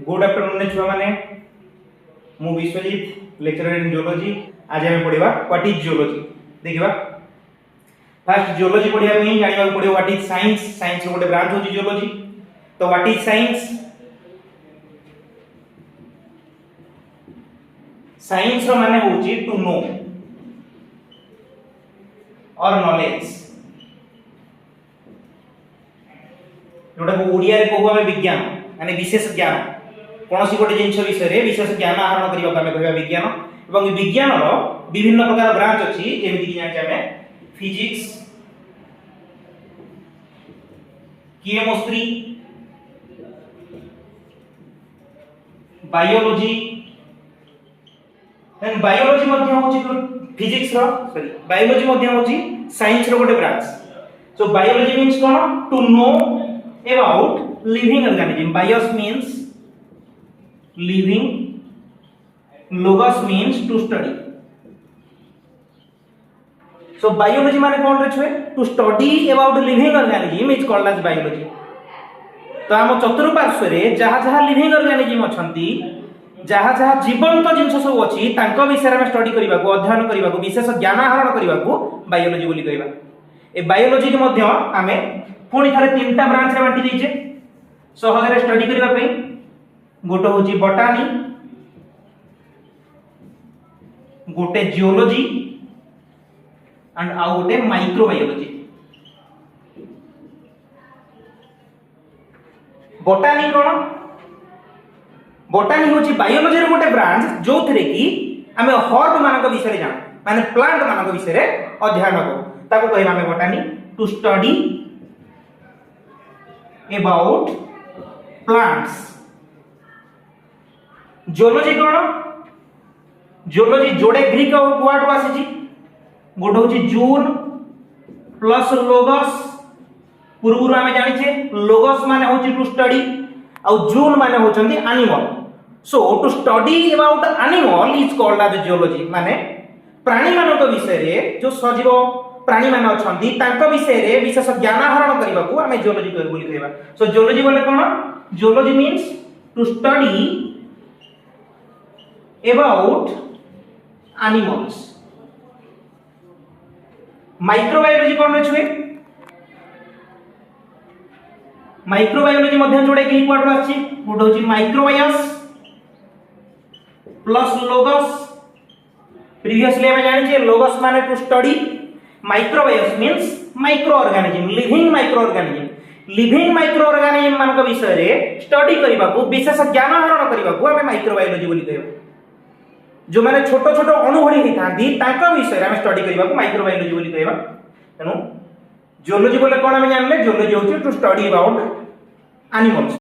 Good afternoon छुआ माने मु विश्वजीत लेक्चरर इन जियोलॉजी। आज हम पढ़िबा व्हाट इज जियोलॉजी। देखिबा फर्स्ट जियोलॉजी पढ़िया में जानिबा पड़ियो व्हाट इज साइंस। साइंस रो गोटे ब्रांच होची जियोलॉजी। तो व्हाट इज साइंस? साइंस रो माने होची टू नो और नॉलेज। जोटा को ओडिया रे कहू हमें विज्ञान माने विशेष ज्ञान। कोनोसी गोटे जिंस विषय विशेष ज्ञान आहरण करबा हमें कहबा विज्ञान। एवं विज्ञान रो विभिन्न प्रकार ब्रांच अछि जेमिति कि जानि हमें physics, chemistry, biology. Then biology मध्ये होछि फिजिक्स रो बायोलॉजी मध्ये होछि साइंस रो गोटे ब्रांच। सो बायोलॉजी मींस कोन? To know about living organism. Bios means living, logos means to study. So biology माने कौन रहे छुए? To study about living organism is called as biology. तो हम चतुर्पार्श्व रे जहाँ जहाँ living organism अछंती, जहाँ जहाँ जीवंत जिंस सब अछि तांको विषय में स्टडी करिबा को, अध्ययन करिबा को, विशेष ज्ञान आहरण करिबा को बायोलॉजी बोली कहबा। ए बायोलॉजी के मध्य हमें पुणी थारे तीनटा ब्रांच रे बांटी दैछे सहज रे स्टडी करिबा पई। गोटे होची बॉटनी, गोटे जियोलॉजी एंड आउ गोटे माइक्रोबायोलॉजी। बॉटनी कोन? बॉटनी होची बायोलॉजी रो गोटे ब्रांच जो थरे की हमें हर्ब मानक विषय जान माने प्लांट मानक विषय रे अध्ययन करू। ताको कहबा हमें botany to study about plants. Geology कोन? जियोलॉजी जोड़े ग्रीक वर्ड आसी गोटे होची जून प्लस लोगस। पूर्व आमे जानिछे लोगस माने होची टू स्टडी आ जून माने होचंदी animal. So to study about animal is called as geology. माने प्राणी मानक विषय रे जो सजीव प्राणी मान अछंती तांको विषय रे विशेष ज्ञान आहरण करबा को हमें जियोलॉजी बोली कहबा। सो जियोलॉजी बोले कोन? Geology means to study about animals. Microbiology कौन रहे? माइक्रोबायोलॉजी मध्य जोड़े ग्रीक वर्ड आछि गोटे होची माइक्रोबायस प्लस लोगस। प्रीवियसली हमें जानि छे लोगस माने to study, microbes means microorganism, living microorganism. Living microorganism मानक विषय रे स्टडी करबा को, विशेष ज्ञान आहरण करबा को हमें माइक्रोबायोलॉजी बोली कहबा। जो माने छोटो छोटो अणु भली हितांती ताका विषय हम स्टडी करबा को माइक्रोबायोलॉजी बोली कहबा। तनो जियोलॉजी बोले कोन हम जानले? जियोलॉजी होची टू स्टडी अबाउट एनिमल्स।